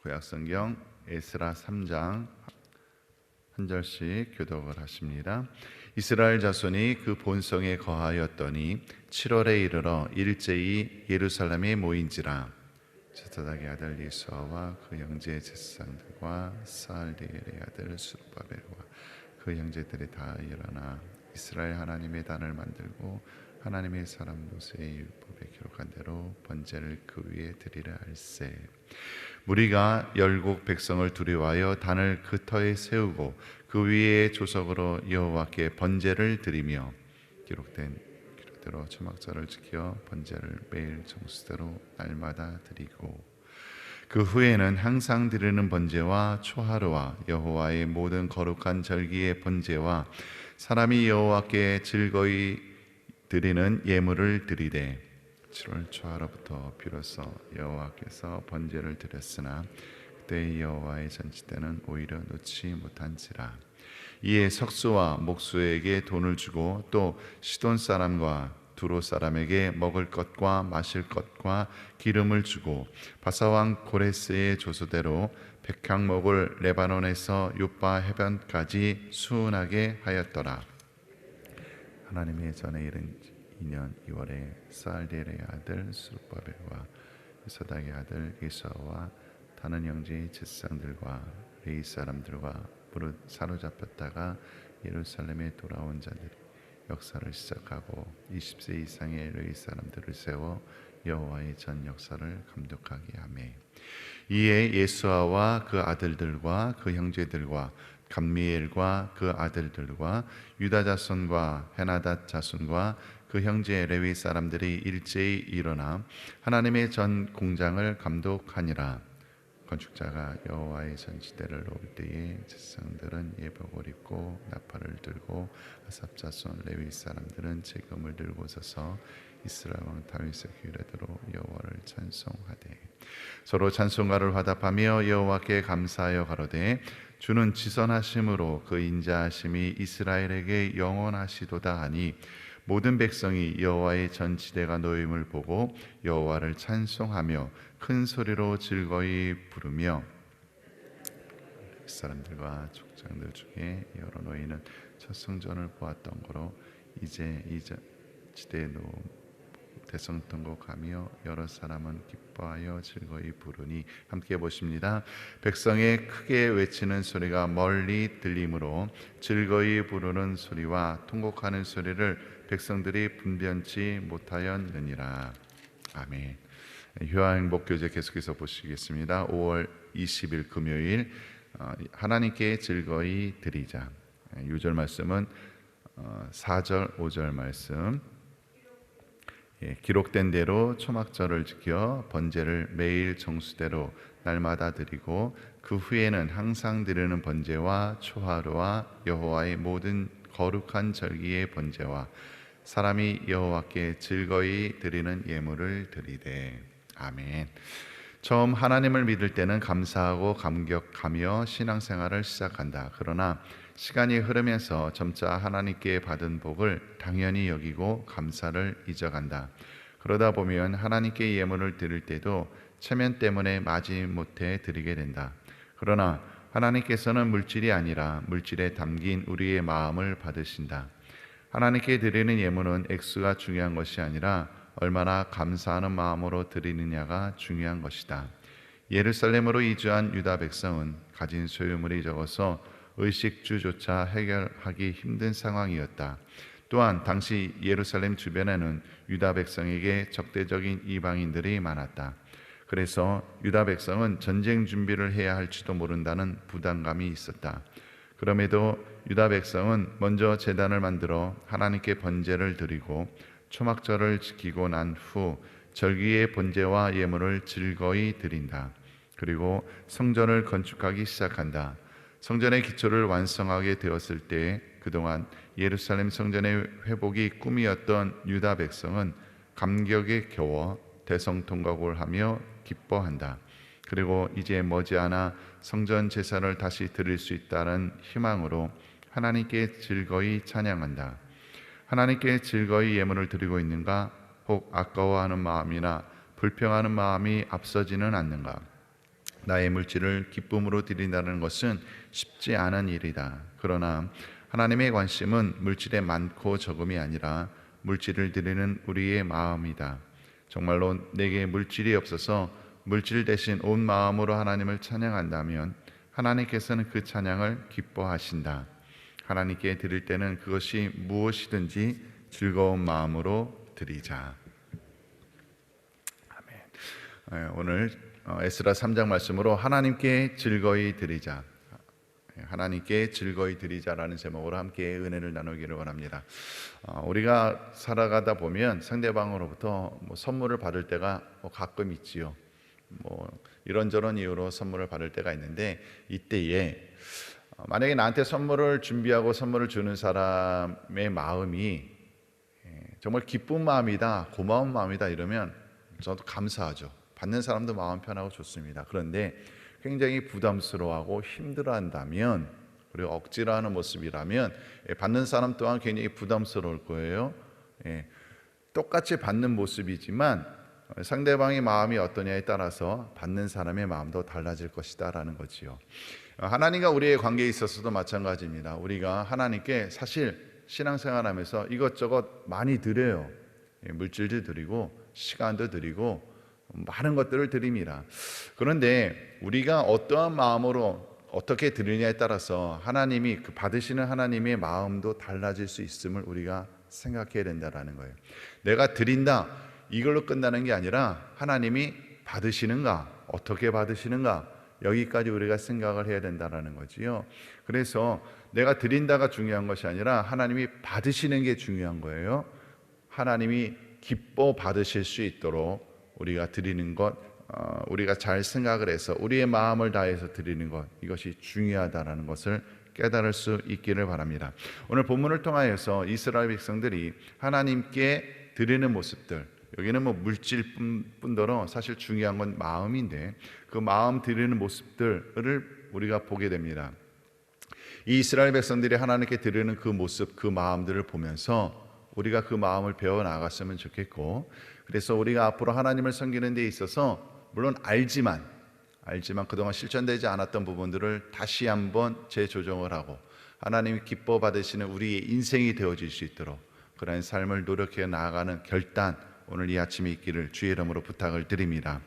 구약성경 에스라 3장 한 절씩 교독을 하십니다. 이스라엘 자손이 그 본성에 거하였더니 7월에 이르러 일제히 예루살렘에 모인지라. 제사장의 아들 예수아와 그 형제 제사장들과 스알디엘의 아들 스룹바벨과 그 형제들이 다 일어나 이스라엘 하나님의 단을 만들고 하나님의 사람 모세의 율법에 기록한 대로 번제를 그 위에 드리라 할세. 무리가 열국 백성을 두려워하여 단을 그 터에 세우고 그 위에 조석으로 여호와께 번제를 드리며 기록된 기록대로 초막절을 지켜 번제를 매일 정수대로 날마다 드리고 그 후에는 항상 드리는 번제와 초하루와 여호와의 모든 거룩한 절기의 번제와 사람이 여호와께 즐거이 드리는 예물을 드리되 7월 초하루부터 비로소 여호와께서 번제를 드렸으나 그때 여호와의 전치대는 오히려 놓지 못한지라. 이에 석수와 목수에게 돈을 주고 또 시돈 사람과 두로 사람에게 먹을 것과 마실 것과 기름을 주고 바사왕 고레스의 조소대로 백향목을 레바논에서 요빠 해변까지 수운하게 하였더라. 하나님의 전에 이른 2년 2월에 스알디엘의 아들 스룹바벨과 요사닥의 아들 예수아와 다른 형제의 제사장들과 레위 사람들과 무릇 사로잡혔다가 예루살렘에 돌아온 자들이 역사를 시작하고 20세 이상의 레위 사람들을 세워 여호와의 전 역사를 감독하게 하매 이에 예수아와 그 아들들과 그 형제들과 감미엘과 그 아들들과 유다 자손과 헤나닷 자손과 그 형제 레위 사람들이 일제히 일어나 하나님의 전 공장을 감독하니라. 건축자가 여호와의 전지대를 놓을 때에 제사장들은 예복을 입고 나팔을 들고 아삽 자손 레위 사람들은 제금을 들고 서서 이스라엘 왕 다윗의 규례대로 여호와를 찬송하되 서로 찬송가를 화답하며 여호와께 감사하여 가로되 주는 지선하심으로 그 인자하심이 이스라엘에게 영원하시도다 하니 모든 백성이 여호와의 전지대가 놓임을 보고 여호와를 찬송하며 큰 소리로 즐거이 부르며 사람들과 족장들 중에 여러 노인은 첫 성전을 보았던 거로 이제 이 지대에 놓은 대성통곡하며 여러 사람은 기뻐하여 즐거이 부르니 함께 보십니다. 백성의 크게 외치는 소리가 멀리 들리므로 즐거이 부르는 소리와 통곡하는 소리를 백성들이 분변치 못하였느니라. 아멘. 효화행복교제 계속해서 보시겠습니다. 5월 20일 금요일 하나님께 즐거이 드리자. 6절 말씀은 4절 5절 말씀 기록된 대로 초막절을 지켜 번제를 매일 정수대로 날마다 드리고 그 후에는 항상 드리는 번제와 초하루와 여호와의 모든 거룩한 절기의 번제와 사람이 여호와께 즐거이 드리는 예물을 드리되. 아멘. 처음 하나님을 믿을 때는 감사하고 감격하며 신앙생활을 시작한다. 그러나 시간이 흐르면서 점차 하나님께 받은 복을 당연히 여기고 감사를 잊어간다. 그러다 보면 하나님께 예물을 드릴 때도 체면 때문에 마지못해 드리게 된다. 그러나 하나님께서는 물질이 아니라 물질에 담긴 우리의 마음을 받으신다. 하나님께 드리는 예물은 액수가 중요한 것이 아니라 얼마나 감사하는 마음으로 드리느냐가 중요한 것이다. 예루살렘으로 이주한 유다 백성은 가진 소유물이 적어서 의식주조차 해결하기 힘든 상황이었다. 또한 당시 예루살렘 주변에는 유다 백성에게 적대적인 이방인들이 많았다. 그래서 유다 백성은 전쟁 준비를 해야 할지도 모른다는 부담감이 있었다. 그럼에도 유다 백성은 먼저 제단을 만들어 하나님께 번제를 드리고 초막절을 지키고 난 후 절기의 번제와 예물을 즐거이 드린다. 그리고 성전을 건축하기 시작한다. 성전의 기초를 완성하게 되었을 때 그동안 예루살렘 성전의 회복이 꿈이었던 유다 백성은 감격에 겨워 대성통곡을 하며 기뻐한다. 그리고 이제 머지않아 성전 제사를 다시 드릴 수 있다는 희망으로 하나님께 즐거이 찬양한다. 하나님께 즐거이 예물을 드리고 있는가? 혹 아까워하는 마음이나 불평하는 마음이 앞서지는 않는가? 나의 물질을 기쁨으로 드린다는 것은 쉽지 않은 일이다. 그러나 하나님의 관심은 물질의 많고 적음이 아니라 물질을 드리는 우리의 마음이다. 정말로 내게 물질이 없어서 물질 대신 온 마음으로 하나님을 찬양한다면 하나님께서는 그 찬양을 기뻐하신다. 하나님께 드릴 때는 그것이 무엇이든지 즐거운 마음으로 드리자. 아멘. 오늘 에스라 3장 말씀으로 하나님께 즐거이 드리자, 하나님께 즐거이 드리자라는 제목으로 함께 은혜를 나누기를 원합니다. 우리가 살아가다 보면 상대방으로부터 선물을 받을 때가 가끔 있지요. 이런저런 이유로 선물을 받을 때가 있는데, 이때에 만약에 나한테 선물을 준비하고 선물을 주는 사람의 마음이 정말 기쁜 마음이다, 고마운 마음이다 이러면 저도 감사하죠. 받는 사람도 마음 편하고 좋습니다. 그런데 굉장히 부담스러워하고 힘들어한다면, 그리고 억지로 하는 모습이라면 받는 사람 또한 굉장히 부담스러울 거예요. 똑같이 받는 모습이지만 상대방의 마음이 어떠냐에 따라서 받는 사람의 마음도 달라질 것이다 라는 거지요. 하나님과 우리의 관계에 있어서도 마찬가지입니다. 우리가 하나님께 사실 신앙생활하면서 이것저것 많이 드려요. 물질도 드리고 시간도 드리고 많은 것들을 드립니다. 그런데 우리가 어떠한 마음으로 어떻게 드리냐에 따라서 하나님이, 그 받으시는 하나님의 마음도 달라질 수 있음을 우리가 생각해야 된다는 거예요. 내가 드린다 이걸로 끝나는 게 아니라 하나님이 받으시는가, 어떻게 받으시는가, 여기까지 우리가 생각을 해야 된다는 거지요. 그래서 내가 드린다가 중요한 것이 아니라 하나님이 받으시는 게 중요한 거예요. 하나님이 기뻐 받으실 수 있도록 우리가 드리는 것, 우리가 잘 생각을 해서 우리의 마음을 다해서 드리는 것, 이것이 중요하다는 것을 깨달을 수 있기를 바랍니다. 오늘 본문을 통하여서 이스라엘 백성들이 하나님께 드리는 모습들, 여기는 물질뿐더러 사실 중요한 건 마음인데, 그 마음 드리는 모습들을 우리가 보게 됩니다. 이 이스라엘 백성들이 하나님께 드리는 그 모습, 그 마음들을 보면서 우리가 그 마음을 배워 나갔으면 좋겠고, 그래서 우리가 앞으로 하나님을 섬기는 데 있어서 물론 알지만 그동안 실천되지 않았던 부분들을 다시 한번 재조정을 하고 하나님이 기뻐 받으시는 우리의 인생이 되어질 수 있도록 그런 삶을 노력해 나아가는 결단, 오늘 이 아침에 있기를 주의 이름으로 부탁을 드립니다.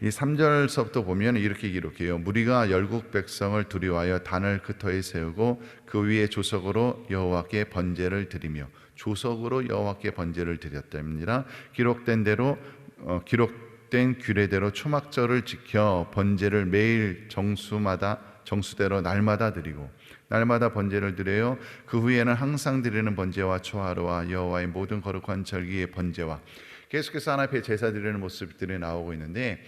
이 3절서부터 보면 이렇게 기록해요. 무리가 열국 백성을 두려워하여 단을 그 터에 세우고 그 위에 조석으로 여호와께 번제를 드리며, 조석으로 여호와께 번제를 드렸답니다. 기록된 규례대로 초막절을 지켜 번제를 매일 정수대로 날마다 드리고 날마다 번제를 드려요. 그 후에는 항상 드리는 번제와 초하루와 여호와의 모든 거룩한 절기의 번제와, 계속해서 하나님 앞에 제사 드리는 모습들이 나오고 있는데,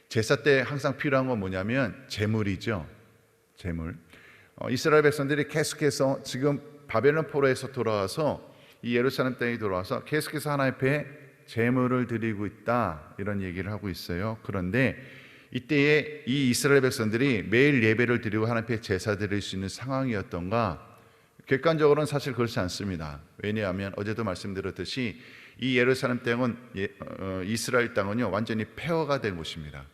제사 때 항상 필요한 건 뭐냐면 제물이죠. 제물. 이스라엘 백성들이 계속해서 지금 바벨론 포로에서 돌아와서 이 예루살렘 땅에 돌아와서 계속해서 하나님 앞에 제물을 드리고 있다, 이런 얘기를 하고 있어요. 그런데 이때에 이 이스라엘 백성들이 매일 예배를 드리고 하나님 앞에 제사 드릴 수 있는 상황이었던가? 객관적으로는 사실 그렇지 않습니다. 왜냐하면 어제도 말씀드렸듯이 이 예루살렘 땅은 이스라엘 땅은요 완전히 폐허가 된 곳입니다.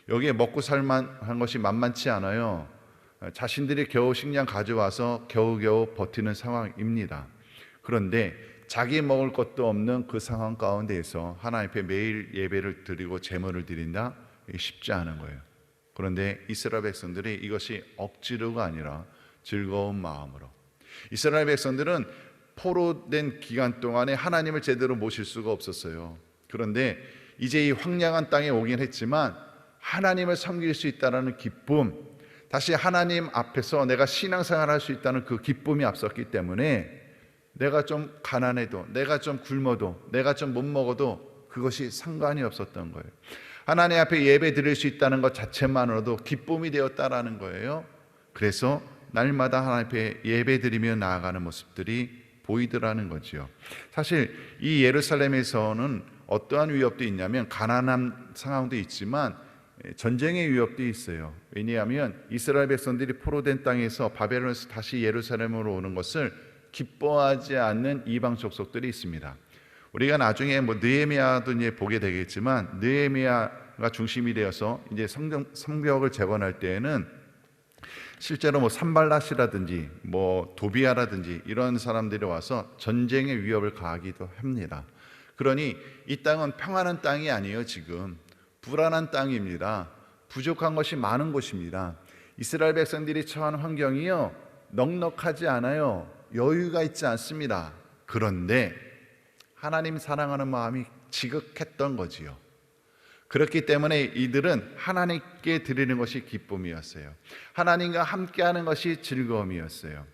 여기에 먹고 살만한 것이 만만치 않아요. 자신들이 겨우 식량 가져와서 겨우겨우 버티는 상황입니다. 그런데 자기 먹을 것도 없는 그 상황 가운데에서 하나님 앞에 매일 예배를 드리고 제물을 드린다? 쉽지 않은 거예요. 그런데 이스라엘 백성들이 이것이 억지로가 아니라 즐거운 마음으로, 이스라엘 백성들은 포로된 기간 동안에 하나님을 제대로 모실 수가 없었어요. 그런데 이제 이 황량한 땅에 오긴 했지만 하나님을 섬길 수 있다는 기쁨, 다시 하나님 앞에서 내가 신앙생활을 할 수 있다는 그 기쁨이 앞섰기 때문에 내가 좀 가난해도, 내가 좀 굶어도, 내가 좀 못 먹어도 그것이 상관이 없었던 거예요. 하나님 앞에 예배 드릴 수 있다는 것 자체만으로도 기쁨이 되었다라는 거예요. 그래서 날마다 하나님 앞에 예배 드리며 나아가는 모습들이 보이더라는 거지요. 사실 이 예루살렘에서는 어떠한 위협도 있냐면 가난한 상황도 있지만 전쟁의 위협도 있어요. 왜냐하면 이스라엘 백성들이 포로된 땅에서 바벨론에서 다시 예루살렘으로 오는 것을 기뻐하지 않는 이방 족속들이 있습니다. 우리가 나중에 느헤미야도 이제 보게 되겠지만 느헤미야는 중심이 되어서 이제 성벽을 재건할 때에는 실제로 산발랏이라든지 도비아라든지 이런 사람들이 와서 전쟁의 위협을 가하기도 합니다. 그러니 이 땅은 평안한 땅이 아니에요. 지금 불안한 땅입니다. 부족한 것이 많은 곳입니다. 이스라엘 백성들이 처한 환경이요, 넉넉하지 않아요. 여유가 있지 않습니다. 그런데 하나님 사랑하는 마음이 지극했던 거지요. 그렇기 때문에 이들은 하나님께 드리는 것이 기쁨이었어요. 하나님과 함께하는 것이 즐거움이었어요.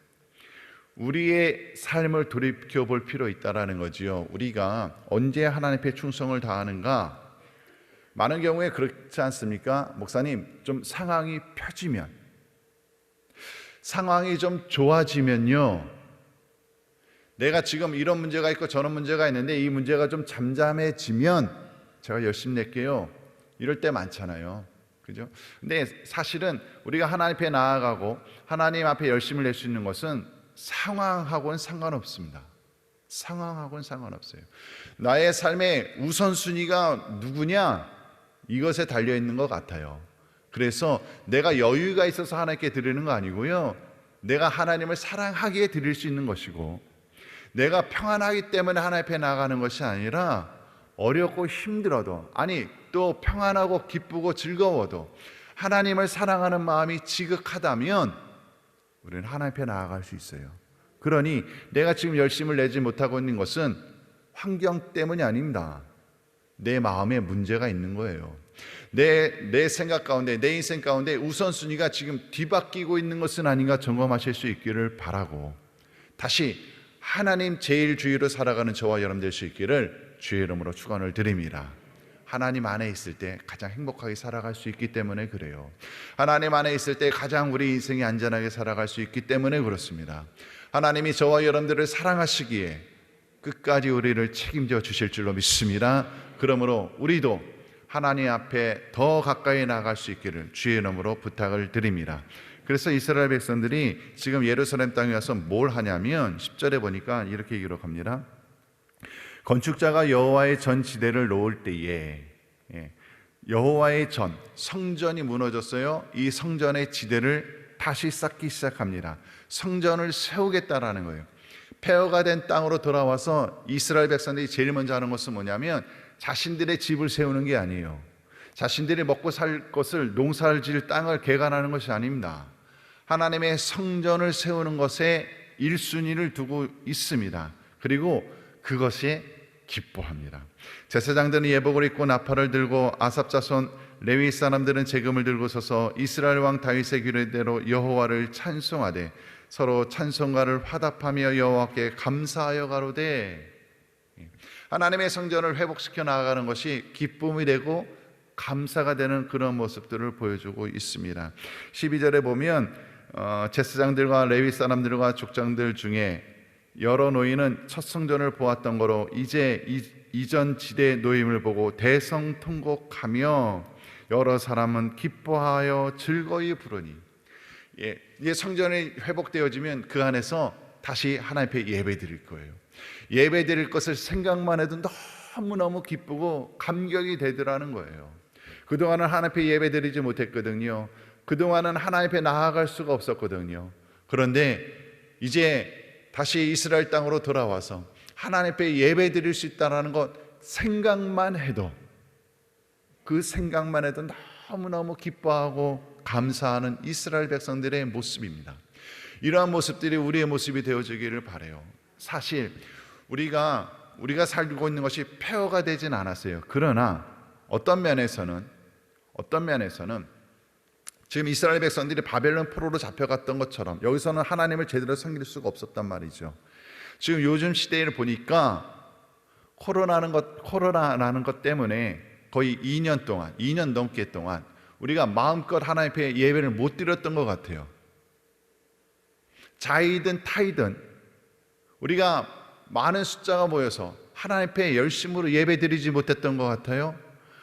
우리의 삶을 돌이켜볼 필요 있다라는 거지요. 우리가 언제 하나님 앞에 충성을 다하는가? 많은 경우에 그렇지 않습니까? 목사님, 좀 상황이 펴지면, 상황이 좀 좋아지면요, 내가 지금 이런 문제가 있고 저런 문제가 있는데 이 문제가 좀 잠잠해지면 제가 열심히 낼게요. 이럴 때 많잖아요. 그죠? 근데 사실은 우리가 하나님 앞에 나아가고 하나님 앞에 열심을 낼 수 있는 것은 상황하고는 상관없습니다. 상황하고는 상관없어요. 나의 삶의 우선순위가 누구냐? 이것에 달려있는 것 같아요. 그래서 내가 여유가 있어서 하나님께 드리는 거 아니고요, 내가 하나님을 사랑하기에 드릴 수 있는 것이고, 내가 평안하기 때문에 하나님 앞에 나아가는 것이 아니라 어렵고 힘들어도, 아니 또 평안하고 기쁘고 즐거워도 하나님을 사랑하는 마음이 지극하다면 우리는 하나님 앞에 나아갈 수 있어요. 그러니 내가 지금 열심을 내지 못하고 있는 것은 환경 때문이 아닙니다. 내 마음에 문제가 있는 거예요. 내 생각 가운데, 내 인생 가운데 우선순위가 지금 뒤바뀌고 있는 것은 아닌가 점검하실 수 있기를 바라고, 다시 하나님 제일주의로 살아가는 저와 여러분 될 수 있기를 주의 이름으로 축원을 드립니다. 하나님 안에 있을 때 가장 행복하게 살아갈 수 있기 때문에 그래요. 하나님 안에 있을 때 가장 우리 인생이 안전하게 살아갈 수 있기 때문에 그렇습니다. 하나님이 저와 여러분들을 사랑하시기에 끝까지 우리를 책임져 주실 줄로 믿습니다. 그러므로 우리도 하나님 앞에 더 가까이 나아갈 수 있기를 주의 이름으로 부탁을 드립니다. 그래서 이스라엘 백성들이 지금 예루살렘 땅에 와서 뭘 하냐면 10절에 보니까 이렇게 기록합니다. 건축자가 여호와의 전 지대를 놓을 때에, 여호와의 전, 성전이 무너졌어요. 이 성전의 지대를 다시 쌓기 시작합니다. 성전을 세우겠다라는 거예요. 폐허가 된 땅으로 돌아와서 이스라엘 백성들이 제일 먼저 하는 것은 뭐냐면 자신들의 집을 세우는 게 아니에요. 자신들이 먹고 살 것을, 농사를 지을 땅을 개간하는 것이 아닙니다. 하나님의 성전을 세우는 것에 1순위를 두고 있습니다. 그리고 그것에 기뻐합니다. 제사장들은 예복을 입고 나팔을 들고 아삽 자손 레위 사람들은 제금을 들고 서서 이스라엘 왕 다윗의 규례대로 여호와를 찬송하되 서로 찬송가를 화답하며 여호와께 감사하여 가로되, 하나님의 성전을 회복시켜 나아가는 것이 기쁨이 되고 감사가 되는 그런 모습들을 보여주고 있습니다. 12절에 보면 제사장들과 레위 사람들과 족장들 중에 여러 노인은 첫 성전을 보았던 거로 이제 이전 지대의 노임을 보고 대성통곡하며 여러 사람은 기뻐하여 즐거이 부르니, 이제 성전이 회복되어지면 그 안에서 다시 하나님 앞에 예배 드릴 거예요. 예배 드릴 것을 생각만 해도 너무너무 기쁘고 감격이 되더라는 거예요. 그동안은 하나님 앞에 예배 드리지 못했거든요. 그동안은 하나님 앞에 나아갈 수가 없었거든요. 그런데 이제 다시 이스라엘 땅으로 돌아와서 하나님 앞에 예배 드릴 수 있다는 것 생각만 해도, 그 생각만 해도 너무너무 기뻐하고 감사하는 이스라엘 백성들의 모습입니다. 이러한 모습들이 우리의 모습이 되어지기를 바라요. 사실 우리가 살고 있는 것이 폐허가 되진 않았어요. 그러나 어떤 면에서는 지금 이스라엘 백성들이 바벨론 포로로 잡혀갔던 것처럼 여기서는 하나님을 제대로 섬길 수가 없었단 말이죠. 지금 요즘 시대를 보니까 코로나라는 것 때문에 거의 2년 넘게 동안 우리가 마음껏 하나님 앞에 예배를 못 드렸던 것 같아요. 자이든 타이든 우리가 많은 숫자가 모여서 하나님 앞에 열심으로 예배 드리지 못했던 것 같아요.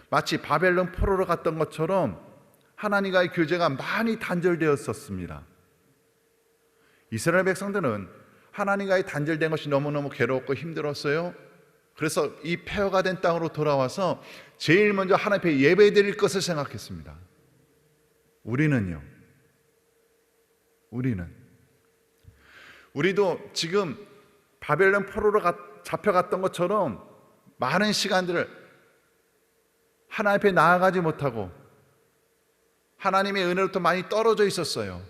마치 바벨론 포로로 갔던 것처럼 하나님과의 교제가 많이 단절되었었습니다. 이스라엘 백성들은 하나님과의 단절된 것이 너무너무 괴로웠고 힘들었어요. 그래서 이 폐허가 된 땅으로 돌아와서 제일 먼저 하나님 앞에 예배드릴 것을 생각했습니다. 우리는요, 우리도 지금 바벨론 포로로 잡혀갔던 것처럼 많은 시간들을 하나님 앞에 나아가지 못하고 하나님의 은혜로부터 많이 떨어져 있었어요.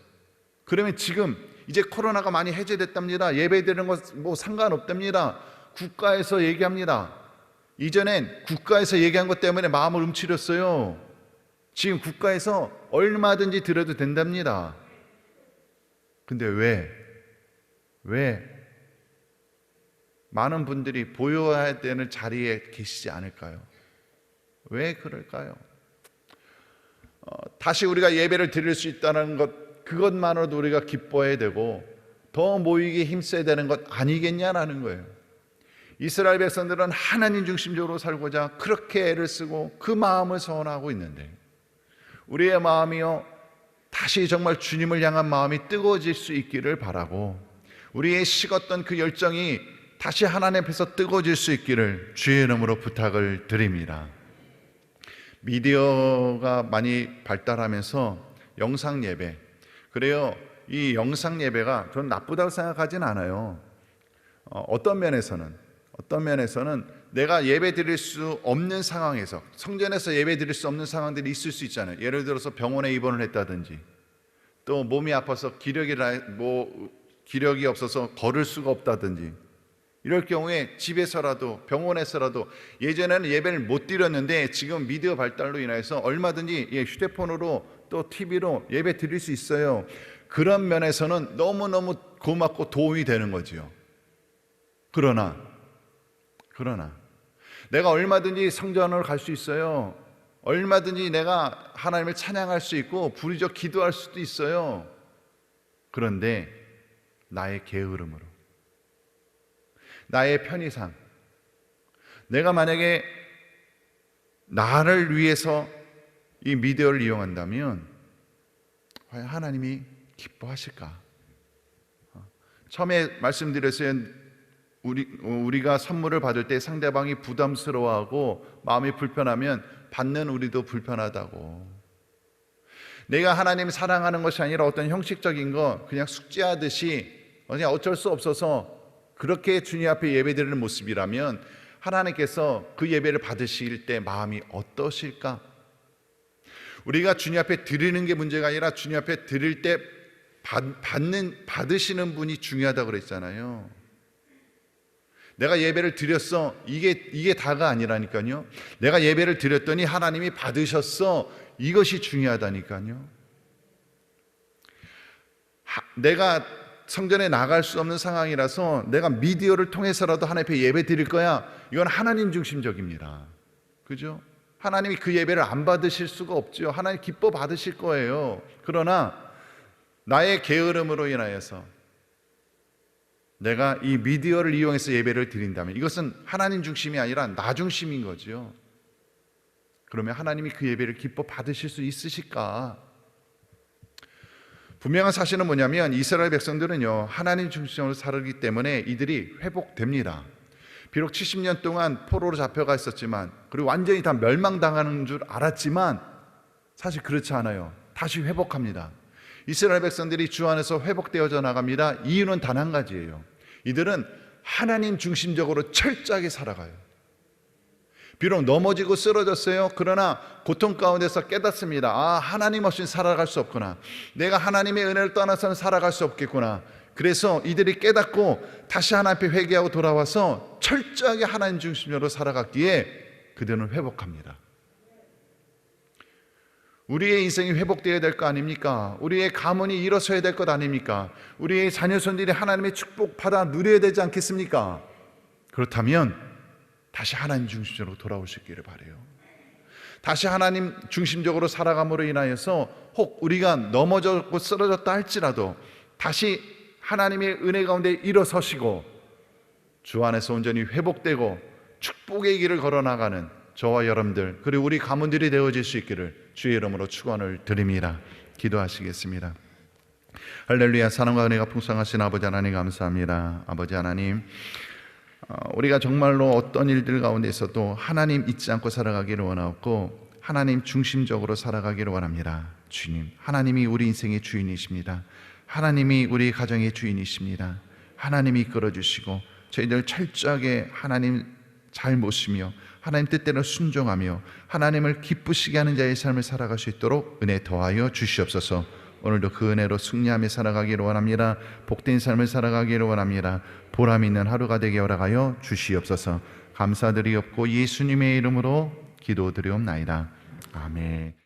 그러면 지금 이제 코로나가 많이 해제됐답니다. 예배드리는 것 뭐 상관없답니다. 국가에서 얘기합니다. 이전엔 국가에서 얘기한 것 때문에 마음을 움츠렸어요. 지금 국가에서 얼마든지 드려도 된답니다. 근데 왜 많은 분들이 보여야 되는 자리에 계시지 않을까요? 왜 그럴까요? 다시 우리가 예배를 드릴 수 있다는 것, 그것만으로도 우리가 기뻐해야 되고 더 모이기 힘써야 되는 것 아니겠냐라는 거예요. 이스라엘 백성들은 하나님 중심적으로 살고자 그렇게 애를 쓰고 그 마음을 선언하고 있는데, 우리의 마음이요, 다시 정말 주님을 향한 마음이 뜨거워질 수 있기를 바라고, 우리의 식었던 그 열정이 다시 하나님 앞에서 뜨거워질 수 있기를 주의 이름으로 부탁을 드립니다. 미디어가 많이 발달하면서 영상 예배, 그래요, 이 영상 예배가 저는 나쁘다고 생각하진 않아요. 어떤 면에서는 내가 예배 드릴 수 없는 상황에서, 성전에서 예배 드릴 수 없는 상황들이 있을 수 있잖아요. 예를 들어서 병원에 입원을 했다든지, 또 몸이 아파서 기력이 없어서 걸을 수가 없다든지, 이럴 경우에 집에서라도 병원에서라도, 예전에는 예배를 못 드렸는데 지금 미디어 발달로 인해서 얼마든지 휴대폰으로 또 TV로 예배 드릴 수 있어요. 그런 면에서는 너무너무 고맙고 도움이 되는 거지요. 그러나 내가 얼마든지 성전을 갈 수 있어요. 얼마든지 내가 하나님을 찬양할 수 있고 부르짖어 기도할 수도 있어요. 그런데 나의 게으름으로, 나의 편의상, 내가 만약에 나를 위해서 이 미디어를 이용한다면 과연 하나님이 기뻐하실까? 처음에 말씀드렸어요. 우리가 선물을 받을 때 상대방이 부담스러워하고 마음이 불편하면 받는 우리도 불편하다고. 내가 하나님 사랑하는 것이 아니라 어떤 형식적인 거 그냥 숙제하듯이 그냥 어쩔 수 없어서 그렇게 주님 앞에 예배드리는 모습이라면 하나님께서 그 예배를 받으실 때 마음이 어떠실까? 우리가 주님 앞에 드리는 게 문제가 아니라 주님 앞에 드릴 때 받으시는 분이 중요하다고 그랬잖아요. 내가 예배를 드렸어, 이게 다가 아니라니까요. 내가 예배를 드렸더니 하나님이 받으셨어, 이것이 중요하다니까요. 내가 성전에 나갈 수 없는 상황이라서 내가 미디어를 통해서라도 하나님 앞에 예배 드릴 거야, 이건 하나님 중심적입니다. 그죠? 하나님이 그 예배를 안 받으실 수가 없죠. 하나님 기뻐 받으실 거예요. 그러나 나의 게으름으로 인하여서 내가 이 미디어를 이용해서 예배를 드린다면 이것은 하나님 중심이 아니라 나 중심인 거죠. 그러면 하나님이 그 예배를 기뻐 받으실 수 있으실까? 분명한 사실은 뭐냐면 이스라엘 백성들은요, 하나님 중심으로 살기 때문에 이들이 회복됩니다. 비록 70년 동안 포로로 잡혀가 있었지만, 그리고 완전히 다 멸망당하는 줄 알았지만 사실 그렇지 않아요. 다시 회복합니다. 이스라엘 백성들이 주 안에서 회복되어져 나갑니다. 이유는 단 한 가지예요. 이들은 하나님 중심적으로 철저하게 살아가요. 비록 넘어지고 쓰러졌어요. 그러나 고통 가운데서 깨닫습니다. 아, 하나님 없이는 살아갈 수 없구나. 내가 하나님의 은혜를 떠나서는 살아갈 수 없겠구나. 그래서 이들이 깨닫고 다시 하나님 앞에 회개하고 돌아와서 철저하게 하나님 중심적으로 살아갔기에 그들은 회복합니다. 우리의 인생이 회복되어야 될 거 아닙니까? 우리의 가문이 일어서야 될 것 아닙니까? 우리의 자녀손들이 하나님의 축복 받아 누려야 되지 않겠습니까? 그렇다면 다시 하나님 중심적으로 돌아오시기를 바라요. 다시 하나님 중심적으로 살아감으로 인하여서 혹 우리가 넘어졌고 쓰러졌다 할지라도 다시 하나님의 은혜 가운데 일어서시고 주 안에서 온전히 회복되고 축복의 길을 걸어나가는 저와 여러분들, 그리고 우리 가문들이 되어질 수 있기를 주의 이름으로 축원을 드립니다. 기도하시겠습니다. 할렐루야. 사랑과 은혜가 풍성하신 아버지 하나님 감사합니다. 아버지 하나님, 우리가 정말로 어떤 일들 가운데서도 하나님 잊지 않고 살아가기를 원하고 하나님 중심적으로 살아가기를 원합니다. 주님, 하나님이 우리 인생의 주인이십니다. 하나님이 우리 가정의 주인이십니다. 하나님이 이끌어주시고 저희들 철저하게 하나님 잘 모시며 하나님 뜻대로 순종하며 하나님을 기쁘시게 하는 자의 삶을 살아갈 수 있도록 은혜 더하여 주시옵소서. 오늘도 그 은혜로 승리하며 살아가기를 원합니다. 복된 삶을 살아가기를 원합니다. 보람 있는 하루가 되게 허락하여 주시옵소서. 감사드리옵고 예수님의 이름으로 기도드리옵나이다. 아멘.